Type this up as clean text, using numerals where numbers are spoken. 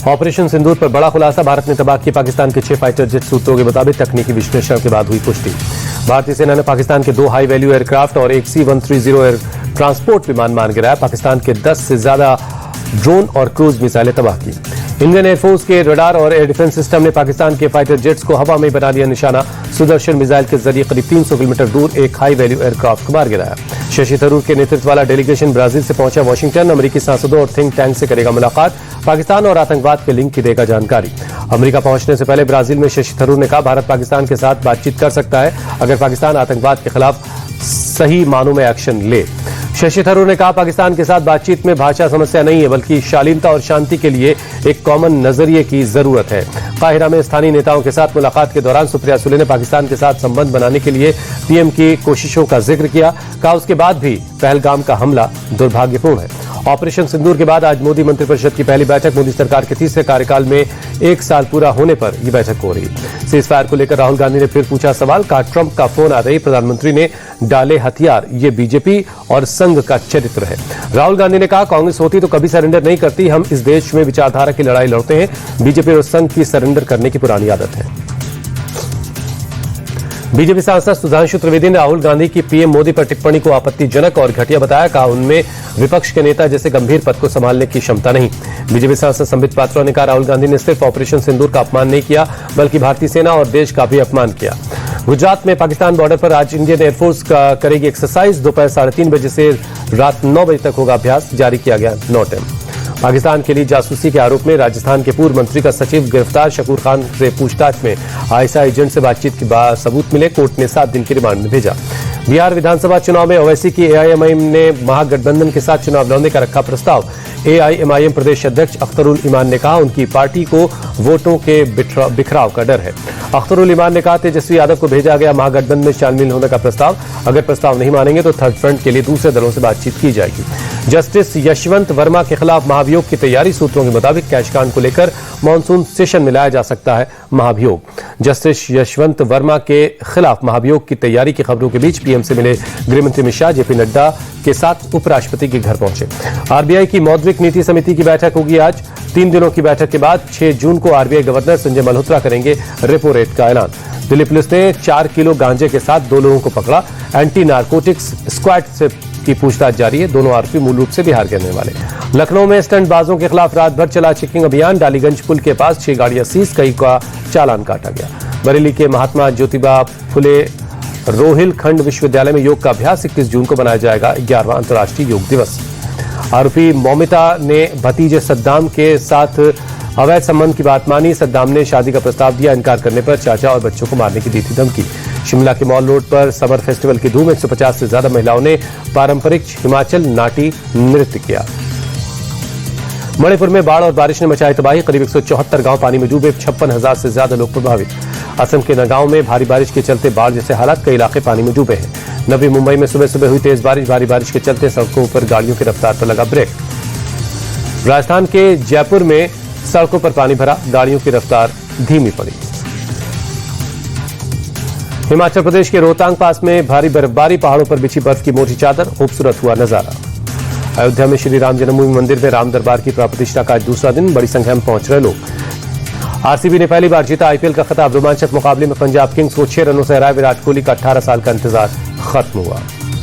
Operation सिंदूर पर बड़ा खुलासा। भारत ने तबाह किए पाकिस्तान के 6 फाइटर जेट। सूत्रों के मुताबिक तकनीकी विश्लेषण के बाद हुई पुष्टि। भारतीय सेना ने पाकिस्तान के 2 हाई वैल्यू एयरक्राफ्ट और एक C-130 एयर ट्रांसपोर्ट विमान मार गिराया। पाकिस्तान के 10 से ज्यादा ड्रोन और क्रूज मिसाइलें तबाह की। इंडियन एयरफोर्स के रडार और एयर डिफेंस सिस्टम ने पाकिस्तान के फाइटर जेट्स को हवा में बना दिया निशाना। सुदर्शन मिसाइल के जरिए करीब 300 किलोमीटर दूर एक हाई वैल्यू एयरक्राफ्ट को मार गिराया। शशि थरूर के नेतृत्व वाला डेलीगेशन ब्राजील से पहुंचा वाशिंगटन। अमेरिकी सांसदों और थिंक टैंक से करेगा मुलाकात। पाकिस्तान और आतंकवाद के लिंक की देगा जानकारी। अमेरिका पहुंचने से पहले ब्राजील में शशि थरूर ने कहा, भारत पाकिस्तान के साथ बातचीत कर सकता है अगर पाकिस्तान आतंकवाद के खिलाफ सही मानों में एक्शन ले। शशि थरूर ने कहा, पाकिस्तान के साथ बातचीत में भाषा समस्या नहीं है, बल्कि शालीनता और शांति के लिए एक कॉमन नजरिए की जरूरत है। काहिरा में स्थानीय नेताओं के साथ मुलाकात के दौरान सुप्रिया सुले ने पाकिस्तान के साथ संबंध बनाने के लिए पीएम की कोशिशों का जिक्र किया। कहा, उसके बाद भी पहलगाम का हमला दुर्भाग्यपूर्ण है। ऑपरेशन सिंदूर के बाद आज मोदी मंत्रिपरिषद की पहली बैठक। मोदी सरकार के तीसरे कार्यकाल में 1 साल पूरा होने पर यह बैठक हो रही। सीज फायर को लेकर राहुल गांधी ने फिर पूछा सवाल। कहा, ट्रंप का फोन आते ही प्रधानमंत्री ने डाले हथियार। ये बीजेपी और संघ का चरित्र है। राहुल गांधी ने कहा, कांग्रेस होती तो कभी सरेंडर नहीं करती। हम इस देश में विचारधारा की लड़ाई लड़ते हैं। बीजेपी और संघ की सरेंडर करने की पुरानी आदत है। बीजेपी सांसद सुधांशु त्रिवेदी ने राहुल गांधी की पीएम मोदी पर टिप्पणी को आपत्तिजनक और घटिया बताया। कहा, उनमें विपक्ष के नेता जैसे गंभीर पद को संभालने की क्षमता नहीं। बीजेपी सांसद संबित पात्रा ने कहा, राहुल गांधी ने सिर्फ ऑपरेशन सिंदूर का अपमान नहीं किया, बल्कि भारतीय सेना और देश का भी अपमान किया। गुजरात में पाकिस्तान बॉर्डर पर आज इंडियन एयरफोर्स करेगी एक्सरसाइज। दोपहर 3:30 बजे से रात 9 बजे तक होगा अभ्यास। जारी किया गया नोटिस। पाकिस्तान के लिए जासूसी के आरोप में राजस्थान के पूर्व मंत्री का सचिव गिरफ्तार। शकूर खान से पूछताछ में आईएसआई एजेंट से बातचीत के बाद सबूत मिले। कोर्ट ने 7 दिन की रिमांड में भेजा। बिहार विधानसभा चुनाव में ओवैसी की एआईएमआईएम ने महागठबंधन के साथ चुनाव लड़ने का रखा प्रस्ताव। एआईएमआईएम प्रदेश अध्यक्ष अख्तरुल ईमान ने कहा, उनकी पार्टी को वोटों के बिखराव का डर है। अख्तरुल ईमान ने कहा, तेजस्वी यादव को भेजा गया महागठबंधन में शामिल होने का प्रस्ताव। अगर प्रस्ताव नहीं मानेंगे तो थर्ड फ्रंट के लिए दूसरे दलों से बातचीत की जाएगी। जस्टिस यशवंत वर्मा के खिलाफ महाभियोग की तैयारी। सूत्रों के मुताबिक कैशकांड को लेकर मानसून सेशन में लाया जा सकता है महाभियोग। जस्टिस यशवंत वर्मा के खिलाफ महाभियोग की तैयारी की खबरों के बीच पीएम से मिले गृहमंत्री अमित शाह जेपी नड्डा के साथ उपराष्ट्रपति के घर पहुंचे। आरबीआई की मौद्रिक नीति समिति की बैठक होगी आज। 3 दिनों की बैठक के बाद 6 जून को आरबीआई गवर्नर संजय मल्होत्रा करेंगे रेपो रेट का ऐलान। दिल्ली पुलिस ने 4 किलो गांजे के साथ 2 लोगों को पकड़ा। एंटी नारकोटिक्स स्क्वाड से की पूछताछ जारी है। दोनों आरोपी मूल रूप से बिहार के रहने वाले। लखनऊ में स्टंटबाजों के खिलाफ रात भर चला चेकिंग अभियान। डालीगंज पुल के पास 6 गाड़ियां सीज, कई का चालान काटा गया। बरेली के महात्मा ज्योतिबा फुले रोहिलखंड विश्वविद्यालय में योग का अभ्यास। 21 जून को मनाया जाएगा 11वां अंतर्राष्ट्रीय योग दिवस। आरोपी मौमिता ने भतीजे सद्दाम के साथ अवैध संबंध की बात मानी। सद्दाम ने शादी का प्रस्ताव दिया। इनकार करने पर चाचा और बच्चों को मारने की दी थी धमकी। शिमला के मॉल रोड पर समर फेस्टिवल की धूम। 150 से ज्यादा महिलाओं ने पारंपरिक हिमाचल नाटी नृत्य किया। मणिपुर में बाढ़ और बारिश ने मचाई तबाही। करीब 174 गांव पानी में डूबे। 56,000 से ज्यादा लोग प्रभावित। असम के नगांव में भारी बारिश के चलते बाढ़ जैसे हालात। कई इलाके पानी में डूबे हैं। नवी मुंबई में सुबह सुबह हुई तेज बारिश। भारी बारिश के चलते सड़कों पर गाड़ियों की रफ्तार पर लगा ब्रेक। राजस्थान के जयपुर में सड़कों पर पानी भरा। गाड़ियों की रफ्तार धीमी पड़ी। हिमाचल प्रदेश के रोहतांग पास में भारी बर्फबारी। पहाड़ों पर बिछी बर्फ की मोटी चादर। खूबसूरत हुआ नजारा। अयोध्या में श्री राम जन्मभूमि मंदिर में राम दरबार की प्राण प्रतिष्ठा का आज दूसरा दिन। बड़ी संख्या में पहुंच रहे लोग। आरसीबी ने पहली बार जीता आईपीएल का खिताब। रोमांचक मुकाबले में पंजाब किंग्स को 6 रनों से हराया। विराट कोहली का 18 साल का इंतजार खत्म हुआ।